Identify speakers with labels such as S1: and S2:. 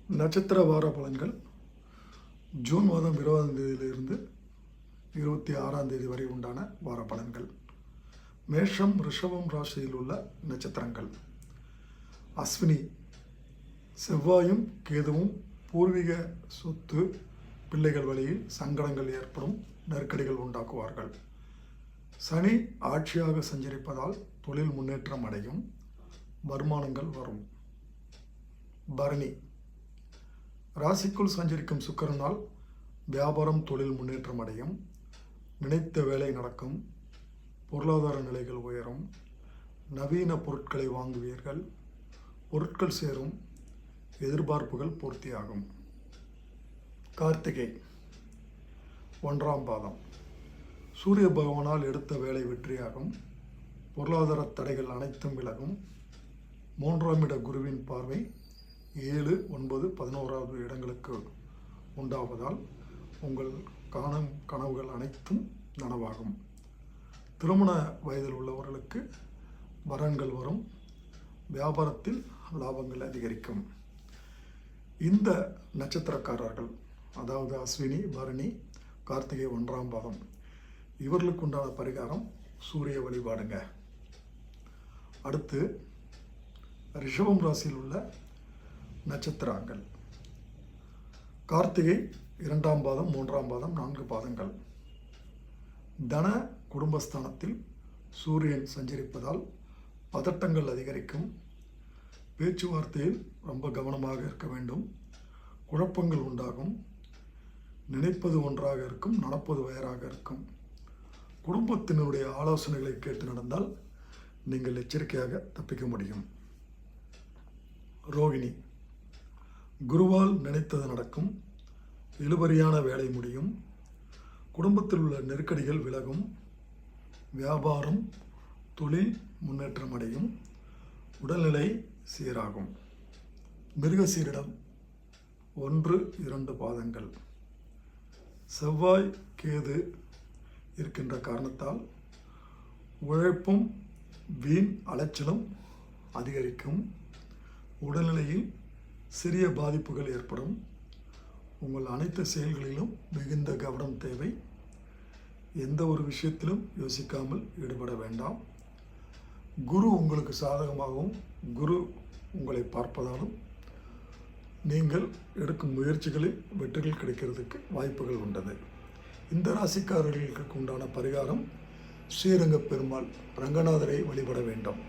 S1: நட்சத்திர வார பலன்கள் ஜூன் மாதம் 20ஆம் தேதியிலிருந்து 26ஆம் தேதி வரை உண்டான வார பலன்கள். மேஷம் ரிஷபம் ராசியில் உள்ள நட்சத்திரங்கள்: அஸ்வினி, செவ்வாயும் கேதுவும் பூர்வீக சொத்து, பிள்ளைகள் வழியில் சங்கடங்கள் ஏற்படும், நெருக்கடிகள் உண்டாக்குவார்கள். சனி ஆட்சியாக சஞ்சரிப்பதால் தொழில் முன்னேற்றம் அடையும், வருமானங்கள் வரும். பரணி, ராசிக்குள் சஞ்சரிக்கும் சுக்கிரனால் வியாபாரம் தொழில் முன்னேற்றம் அடையும், நினைத்த வேலை நடக்கும், பொருளாதார நிலைகள் உயரும், நவீன பொருட்களை வாங்குவீர்கள், பொருட்கள் சேரும், எதிர்பார்ப்புகள் பூர்த்தியாகும். கார்த்திகை 1ஆம் பாதம்: சூரிய பகவானால் எடுத்த வேலை வெற்றியாகும், பொருளாதார தடைகள் அனைத்தும் விலகும். 3ஆம் இட குருவின் பார்வை 7, 9, 11வது இடங்களுக்கு உண்டாவதால் உங்கள் காணும் கனவுகள் அனைத்தும் நனவாகும். திருமண வயதில் உள்ளவர்களுக்கு வரன்கள் வரும், வியாபாரத்தில் லாபங்கள் அதிகரிக்கும். இந்த நட்சத்திரக்காரர்கள், அதாவது அஸ்வினி, பரணி, கார்த்திகை 1ஆம் பாதம், இவர்களுக்கு உண்டான பரிகாரம் சூரிய வழிபாடுங்க. அடுத்து ரிஷபம் ராசியில் உள்ள நட்சத்திரங்கள்: கார்த்திகை 2ஆம் பாதம், 3ஆம் பாதம், 4 பாதங்கள். தன குடும்பஸ்தானத்தில் சூரியன் சஞ்சரிப்பதால் பதட்டங்கள் அதிகரிக்கும், பேச்சுவார்த்தையில் ரொம்ப கவனமாக இருக்க வேண்டும், குழப்பங்கள் உண்டாகும், நினைப்பது ஒன்றாக இருக்கும், நடப்பது வேறாக இருக்கும். குடும்பத்தினருடைய ஆலோசனைகளை கேட்டு நடந்தால் நீங்கள் எச்சரிக்கையாக தப்பிக்க முடியும். ரோகிணி, குருவால் நினைத்தது நடக்கும், இழுபறியான வேலை முடியும், குடும்பத்தில் உள்ள நெருக்கடிகள் விலகும், வியாபாரம் தொழில் முன்னேற்றம் அடையும், உடல்நிலை சீராகும். மிருகசீரிடம் 1, 2 பாதங்கள். செவ்வாய் கேது இருக்கின்ற காரணத்தால் உழைப்பும் வீண் அலைச்சலும் அதிகரிக்கும், உடல்நிலையில் சிறிய பாதிப்புகள் ஏற்படும். உங்கள் அனைத்து செயல்களிலும் மிகுந்த கவனம் தேவை. எந்த ஒரு விஷயத்திலும் யோசிக்காமல் ஈடுபட வேண்டாம். குரு உங்களுக்கு சாதகமாகவும் குரு உங்களை பார்ப்பதாலும் நீங்கள் எடுக்கும் முயற்சிகளில் வெற்றிகள் கிடைக்கிறதுக்கு வாய்ப்புகள் உண்டது. இந்த ராசிக்காரர்களுக்கு உண்டான பரிகாரம் ஸ்ரீரங்க பெருமாள் ரங்கநாதரை வழிபட வேண்டும்.